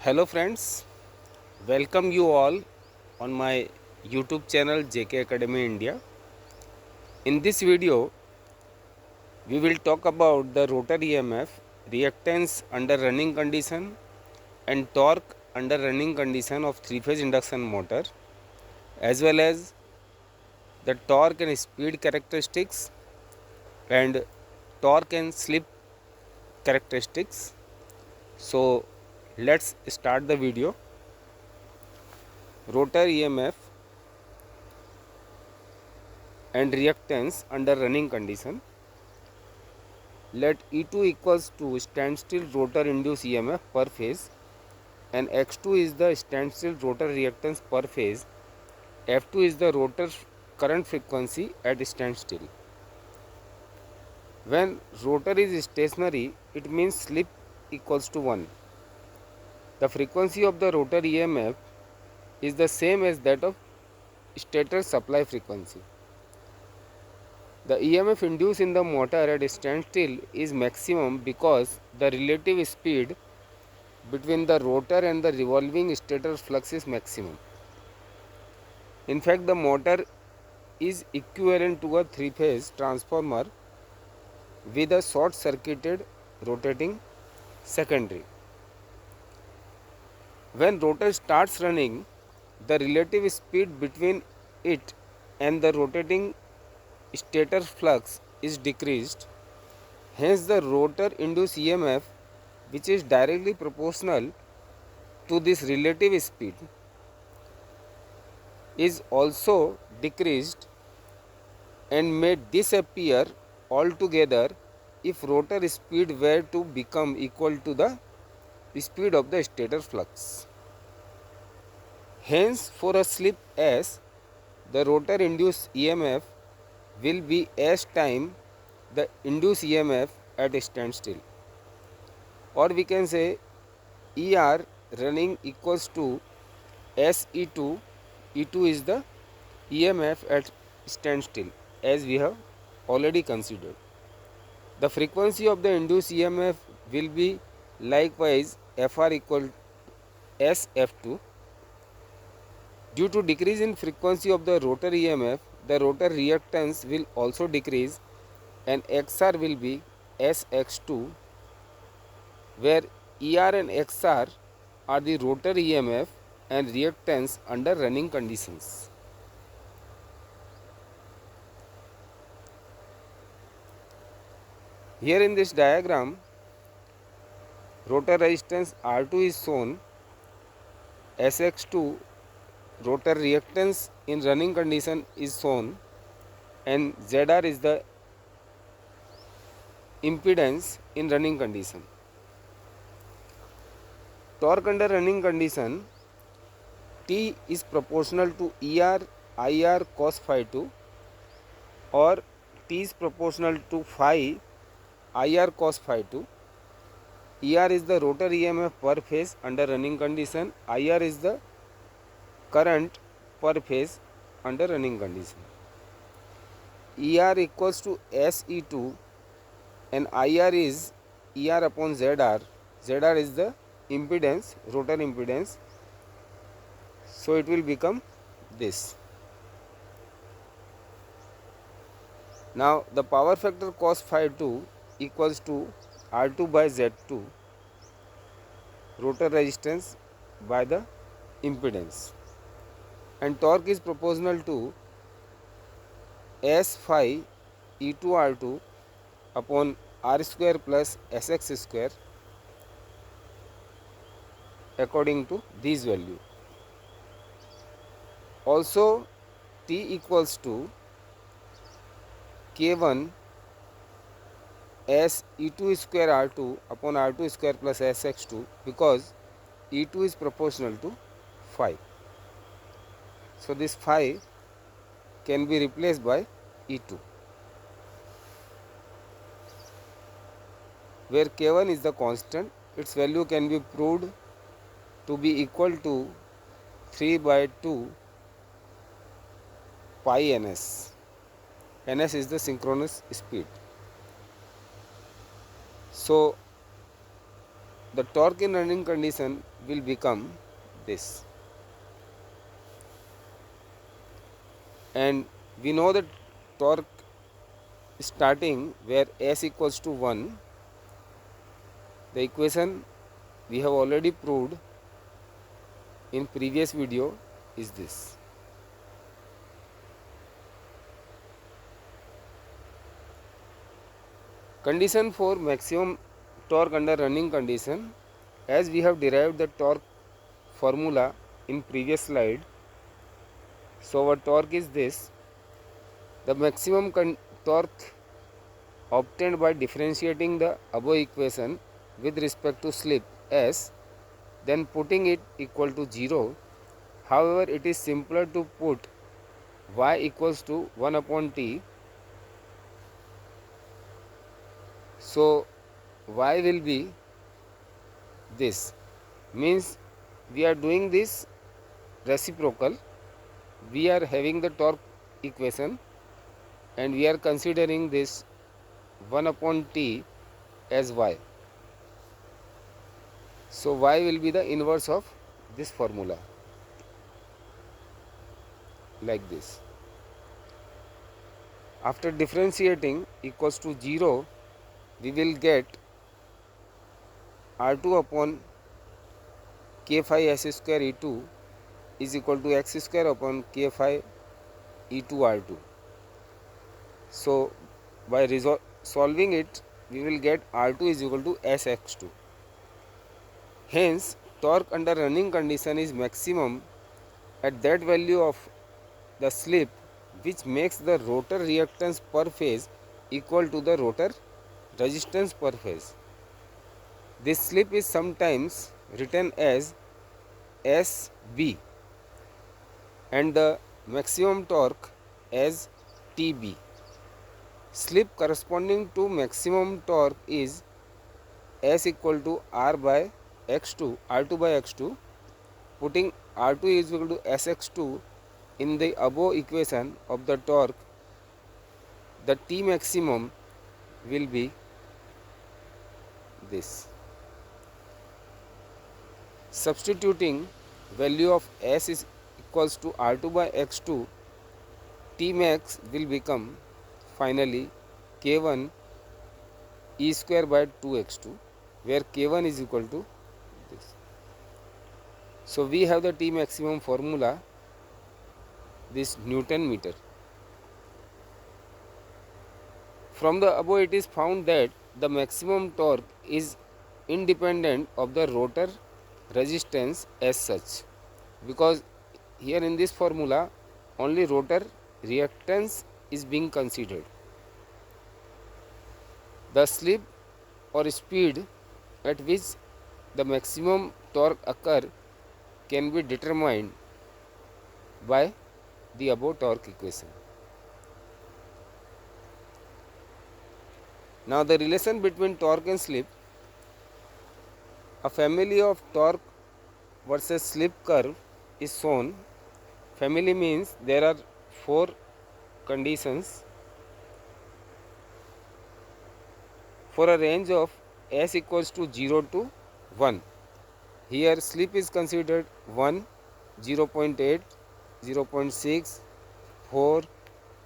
Hello friends, welcome you all on my YouTube channel JK Academy India. In this video, we will talk about the rotor EMF, reactance under running condition and torque under running condition of three-phase induction motor, as well as the torque and speed characteristics and torque and slip characteristics. So let's start the video. Rotor EMF and reactance under running condition. Let E2 equals to standstill rotor induced EMF per phase and X2 is the standstill rotor reactance per phase. F2 is the rotor current frequency at standstill. When rotor is stationary, it means slip equals to 1. The frequency of the rotor EMF is the same as that of stator supply frequency. The EMF induced in the motor at standstill is maximum because the relative speed between the rotor and the revolving stator flux is maximum. In fact, the motor is equivalent to a three-phase transformer with a short-circuited rotating secondary. When rotor starts running, the relative speed between it and the rotating stator flux is decreased. Hence, the rotor induced EMF, which is directly proportional to this relative speed, is also decreased and may disappear altogether if rotor speed were to become equal to the speed of the stator flux. Hence, for a slip S, the rotor induced EMF will be S time the induced EMF at a standstill, or we can say ER running equals to SE2. E2 is the EMF at standstill, as we have already considered. The frequency of the induced EMF will be likewise FR equal SF2. Due to decrease in frequency of the rotor EMF, the rotor reactance will also decrease and XR will be SX2, where ER and XR are the rotor EMF and reactance under running conditions. Here in this diagram, rotor resistance R2 is shown, SX2 rotor reactance in running condition is shown, and ZR is the impedance in running condition. Torque under running condition, T is proportional to ER IR cos phi 2, or T is proportional to phi IR cos phi 2. ER is the rotor EMF per phase under running condition. IR is the current per phase under running condition. ER equals to SE2 and IR is ER upon ZR. ZR is the impedance, rotor impedance. So it will become this. Now the power factor cos phi 2 equals to R2 by Z2, rotor resistance by the impedance, and torque is proportional to S phi E2 R2 upon R square plus Sx square according to these value. Also T equals to K1 S E2 square R2 upon R2 square plus Sx2, because E2 is proportional to phi. So this phi can be replaced by E2, where K1 is the constant. Its value can be proved to be equal to 3 by 2 pi ns. Ns is the synchronous speed. So the torque in running condition will become this. And we know that torque starting where S equals to 1, the equation we have already proved in previous video is this. Condition for maximum torque under running condition, as we have derived the torque formula in previous slide. So our torque is this. The maximum torque obtained by differentiating the above equation with respect to slip S, then putting it equal to 0. However, it is simpler to put y equals to 1 upon t. So y will be this, means we are doing this reciprocal. We are having the torque equation and we are considering this 1 upon t as y. So y will be the inverse of this formula, like this. After differentiating equals to 0, we will get R2 upon k phi s square E2 is equal to x square upon k phi E2 R2. So by solving it, we will get R2 is equal to Sx2. Hence, torque under running condition is maximum at that value of the slip which makes the rotor reactance per phase equal to the rotor resistance per phase. This slip is sometimes written as SB and the maximum torque as TB. Slip corresponding to maximum torque is S equal to R by X2, R2 by X2. Putting R2 is equal to Sx2 in the above equation of the torque, the T maximum will be this. Substituting value of S is equals to R2 by X2, T max will become finally K1 E square by 2x2, where K1 is equal to this. So we have the T maximum formula, this Newton meter. From the above it is found that the maximum torque is independent of the rotor resistance as such, because here in this formula only rotor reactance is being considered. The slip or speed at which the maximum torque occur can be determined by the above torque equation. Now the relation between torque and slip. A family of torque versus slip curve is shown. Family means there are 4 conditions for a range of S equals to 0 to 1. Here slip is considered 1, 0.8, 0.6, 4,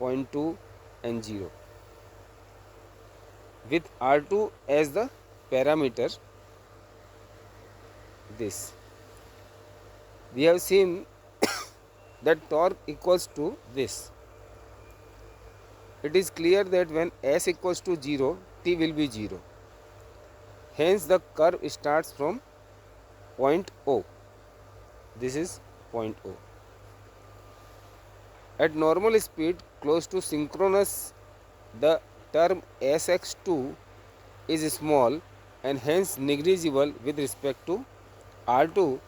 0.2 and 0. With R2 as the parameter, this. We have seen that torque equals to this. It is clear that when S equals to 0, T will be 0. Hence the curve starts from point O. This is point O. At normal speed close to synchronous, the term Sx2 is small and hence negligible with respect to R2.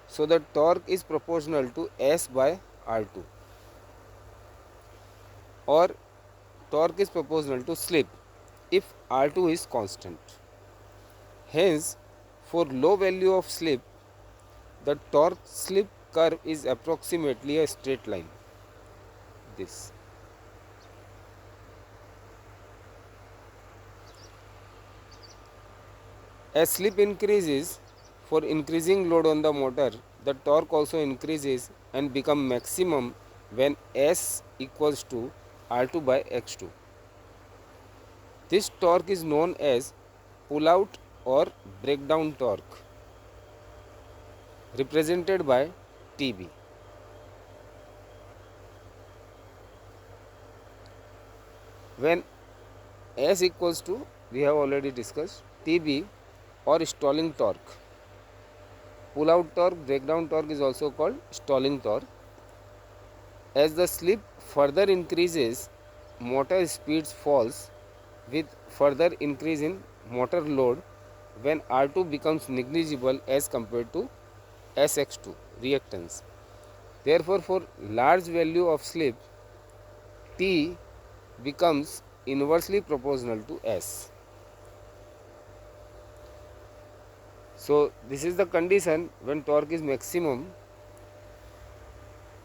So the torque is proportional to S by R2, or torque is proportional to slip if R2 is constant. Hence, for low value of slip, the torque slip curve is approximately a straight line. This. As slip increases, for increasing load on the motor, the torque also increases and become maximum when S equals to R2 by X2. This torque is known as pull out or breakdown torque, represented by TB. When S equals to, we have already discussed, TB or stalling torque. Pull out torque, breakdown torque is also called stalling torque. As the slip further increases, motor speed falls with further increase in motor load when R2 becomes negligible as compared to SX2 reactance. Therefore, for large value of slip, T becomes inversely proportional to S. So, this is the condition when torque is maximum,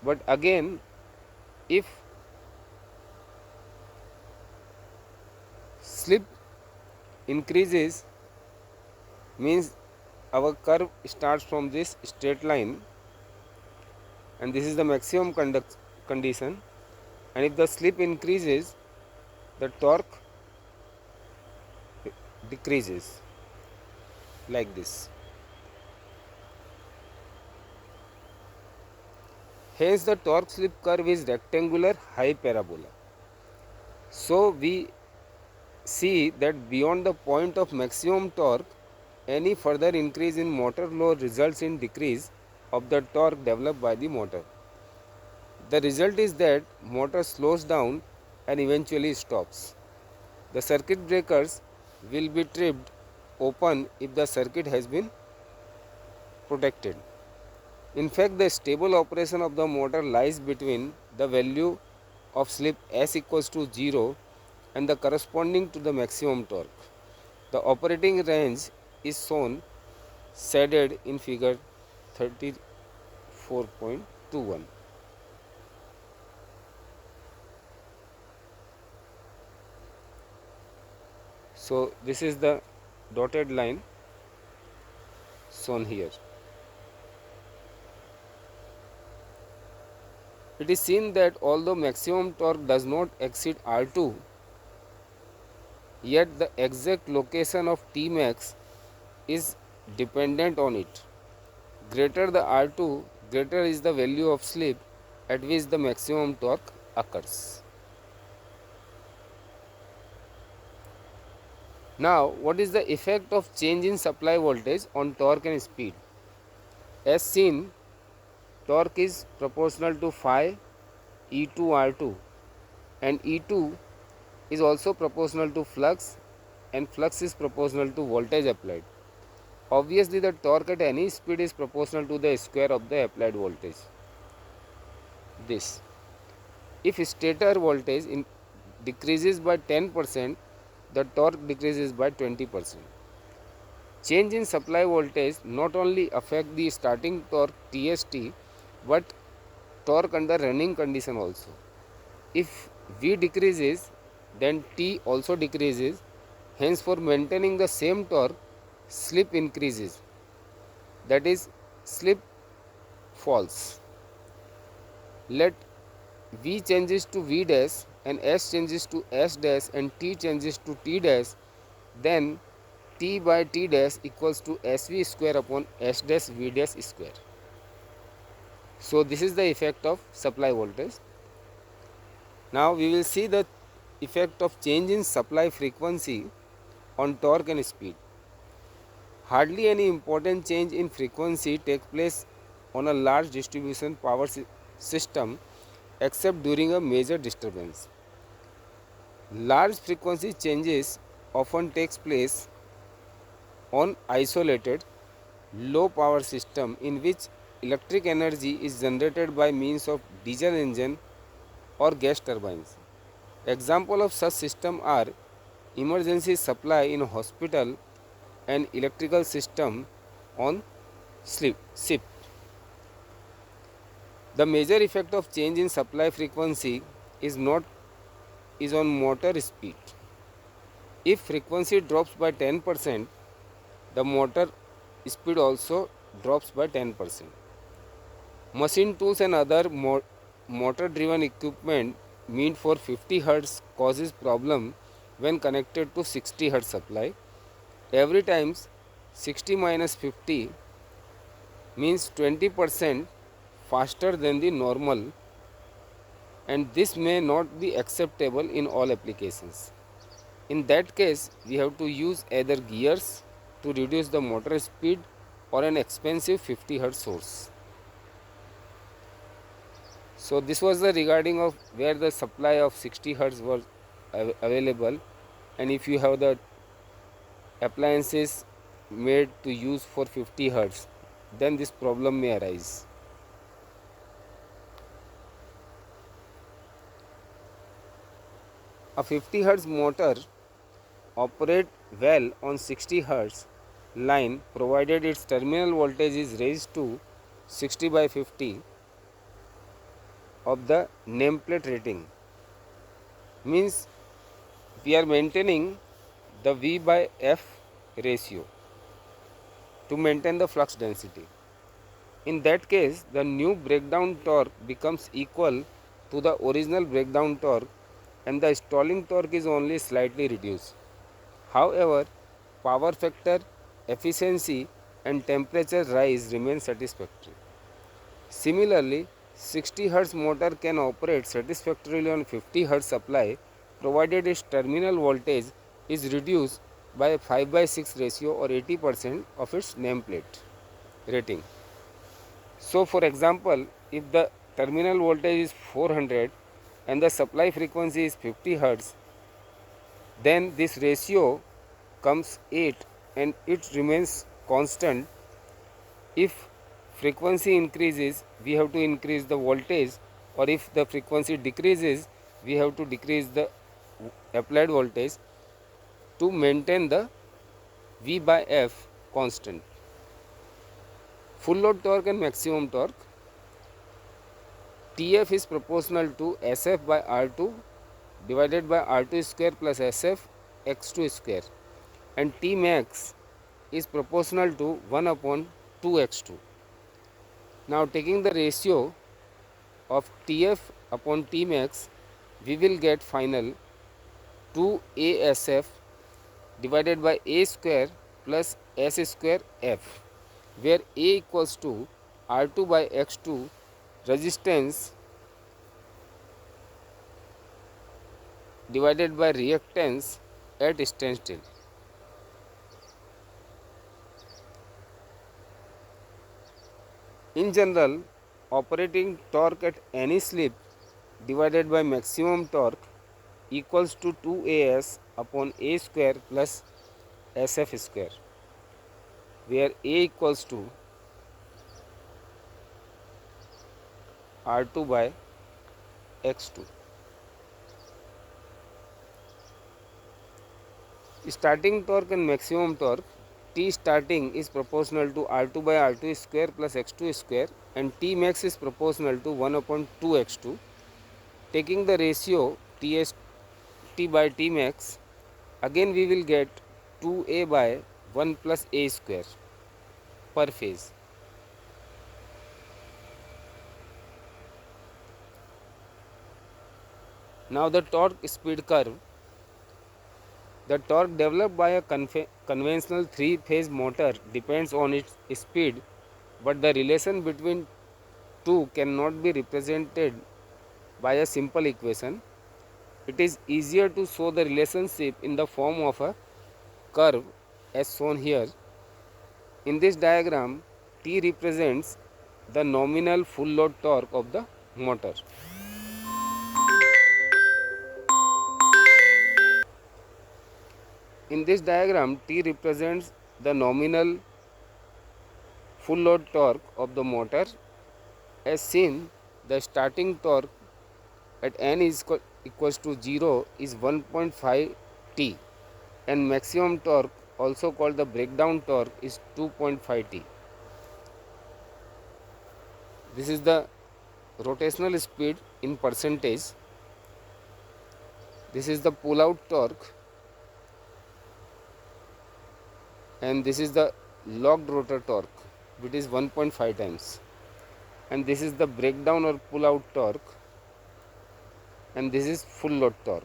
but again if slip increases, means our curve starts from this straight line and this is the maximum condition, and if the slip increases, the torque decreases like this. Hence the torque slip curve is rectangular high parabola. So we see that beyond the point of maximum torque, any further increase in motor load results in decrease of the torque developed by the motor. The result is that motor slows down and eventually stops. The circuit breakers will be tripped open if the circuit has been protected. In fact, the stable operation of the motor lies between the value of slip S equals to 0 and the corresponding to the maximum torque. The operating range is shown shaded in figure 34.21. So this is the dotted line shown here. It is seen that although maximum torque does not exceed R2, yet the exact location of Tmax is dependent on it. Greater the R2, greater is the value of slip at which the maximum torque occurs. Now, what is the effect of change in supply voltage on torque and speed? As seen, torque is proportional to phi E2 R2 and E2 is also proportional to flux and flux is proportional to voltage applied. Obviously, the torque at any speed is proportional to the square of the applied voltage. This. If stator voltage decreases by 10%, the torque decreases by 20%. Change in supply voltage not only affect the starting torque TST but torque under running condition also. If V decreases, then T also decreases. Hence, for maintaining the same torque, slip increases, that is, slip falls. Let V changes to V dash and S changes to S dash and T changes to T dash, then T by T dash equals to SV square upon S dash V dash square. So this is the effect of supply voltage. Now we will see the effect of change in supply frequency on torque and speed. Hardly any important change in frequency takes place on a large distribution power system except during a major disturbance. Large frequency changes often takes place on isolated low power system in which electric energy is generated by means of diesel engine or gas turbines. Example of such system are emergency supply in hospital and electrical system on ship. The major effect of change in supply frequency is on motor speed. If frequency drops by 10%, the motor speed also drops by 10%. Machine tools and other motor driven equipment meant for 50 Hz causes problem when connected to 60 Hz supply. Every times 60 minus 50 means 20% faster than the normal, and this may not be acceptable in all applications. In that case, we have to use either gears to reduce the motor speed or an expensive 50 Hz source. So this was the regarding of where the supply of 60 Hz was available, and if you have the appliances made to use for 50 Hz, then this problem may arise. A 50 Hz motor operate well on 60 Hz line provided its terminal voltage is raised to 60 by 50 of the nameplate rating. Means we are maintaining the V by F ratio to maintain the flux density. In that case, the new breakdown torque becomes equal to the original breakdown torque, and the stalling torque is only slightly reduced. However, power factor, efficiency and temperature rise remain satisfactory. Similarly, 60 Hz motor can operate satisfactorily on 50 Hz supply provided its terminal voltage is reduced by 5 by 6 ratio or 80% of its nameplate rating. So for example, if the terminal voltage is 400 and the supply frequency is 50 Hz, then this ratio comes 8 and it remains constant. If frequency increases, we have to increase the voltage, or if the frequency decreases, we have to decrease the applied voltage to maintain the V by F constant. Full load torque and maximum torque. TF is proportional to SF by R2 divided by R2 square plus SF x2 square, and T max is proportional to 1 upon 2x2. Now taking the ratio of TF upon T max, we will get final 2ASF divided by A square plus S square F, where A equals to R2 by X2 resistance divided by reactance at standstill. In general, operating torque at any slip divided by maximum torque equals to 2AS upon A square plus SF square, where A equals to R2 by X2. Starting torque and maximum torque. T starting is proportional to R2 by R2 square plus X2 square, and T max is proportional to 1 upon 2x2. Taking the ratio T by T max, again we will get 2A by 1 plus A square per phase. Now the torque speed curve. The torque developed by a conventional 3-phase motor depends on its speed, but the relation between two cannot be represented by a simple equation. It is easier to show the relationship in the form of a curve as shown here. In this diagram, T represents the nominal full load torque of the motor. In this diagram, T represents the nominal full load torque of the motor. As seen, the starting torque at n is equals to 0 is 1.5 T, and maximum torque, also called the breakdown torque, is 2.5 T. This is the rotational speed in percentage. This is the pull out torque. and this is the locked rotor torque, which is 1.5 times, and this is the breakdown or pull out torque, and this is full load torque.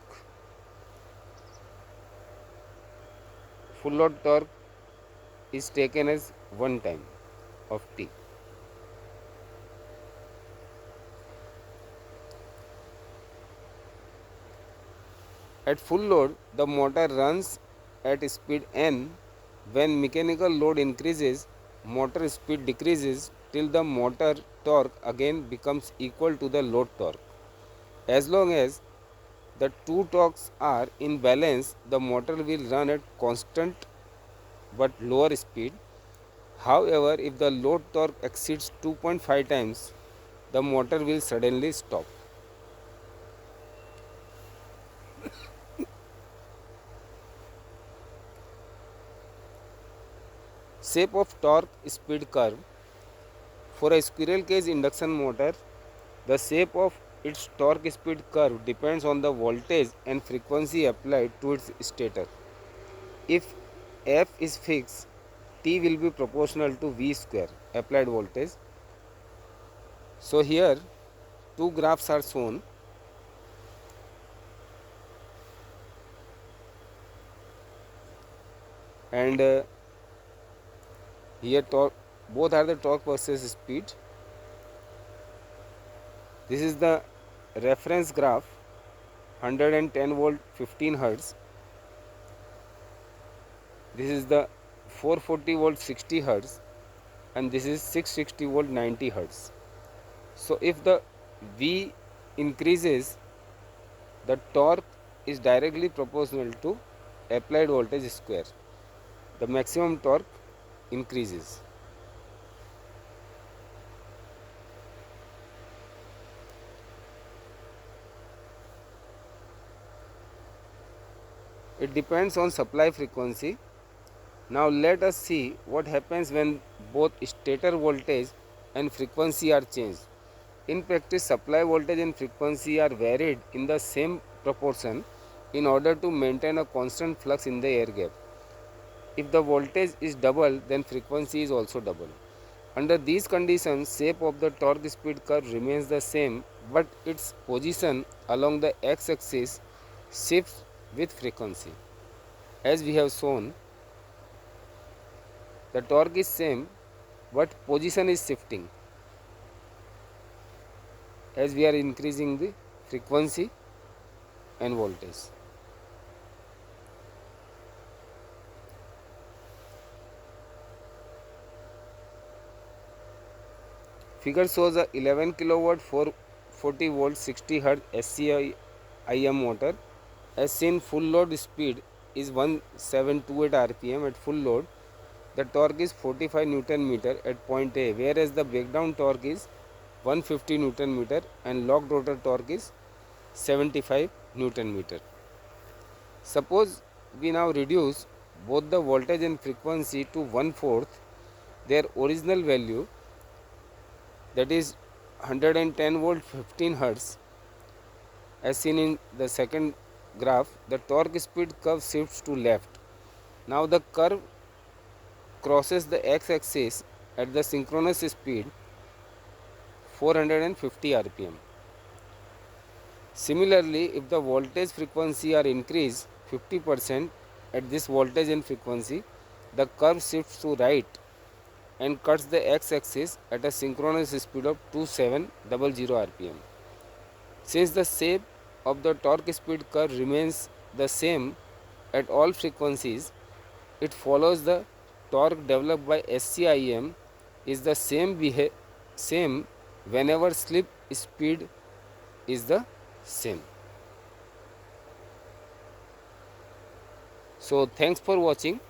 Full load torque is taken as 1 time of T. At full load, the motor runs at speed n. When mechanical load increases, motor speed decreases till the motor torque again becomes equal to the load torque. As long as the two torques are in balance, the motor will run at constant but lower speed. However, if the load torque exceeds 2.5 times, the motor will suddenly stop. Shape of torque speed curve. For a squirrel cage induction motor, the shape of its torque speed curve depends on the voltage and frequency applied to its stator. If F is fixed, T will be proportional to V square applied voltage. So here two graphs are shown, and here torque, both are the torque versus speed. This is the reference graph, 110 volt 15 hertz. This is the 440 volt 60 hertz, and this is 660 volt 90 hertz. So if the V increases, the torque is directly proportional to applied voltage square. The maximum torque increases. It depends on supply frequency. Now let us see what happens when both stator voltage and frequency are changed. In practice, supply voltage and frequency are varied in the same proportion in order to maintain a constant flux in the air gap. If the voltage is double, then frequency is also double. Under these conditions, shape of the torque speed curve remains the same, but its position along the x-axis shifts with frequency. As we have shown, the torque is same, but position is shifting as we are increasing the frequency and voltage. Figure shows a 11 kilowatt 440 volt 60 hertz SCI IM motor. As seen, full load speed is 1728 rpm. At full load, the torque is 45 Newton meter at point A, whereas the breakdown torque is 150 Newton meter and locked rotor torque is 75 Newton meter. Suppose we now reduce both the voltage and frequency to 1/4 their original value, that is 110 volt 15 hertz. As seen in the second graph, the torque speed curve shifts to left. Now the curve crosses the x-axis at the synchronous speed 450 rpm. Similarly, if the voltage frequency are increased 50% at this voltage and frequency, the curve shifts to right and cuts the x-axis at a synchronous speed of 2700 rpm. Since the shape of the torque speed curve remains the same at all frequencies, it follows the torque developed by SCIM is the same whenever slip speed is the same. So thanks for watching.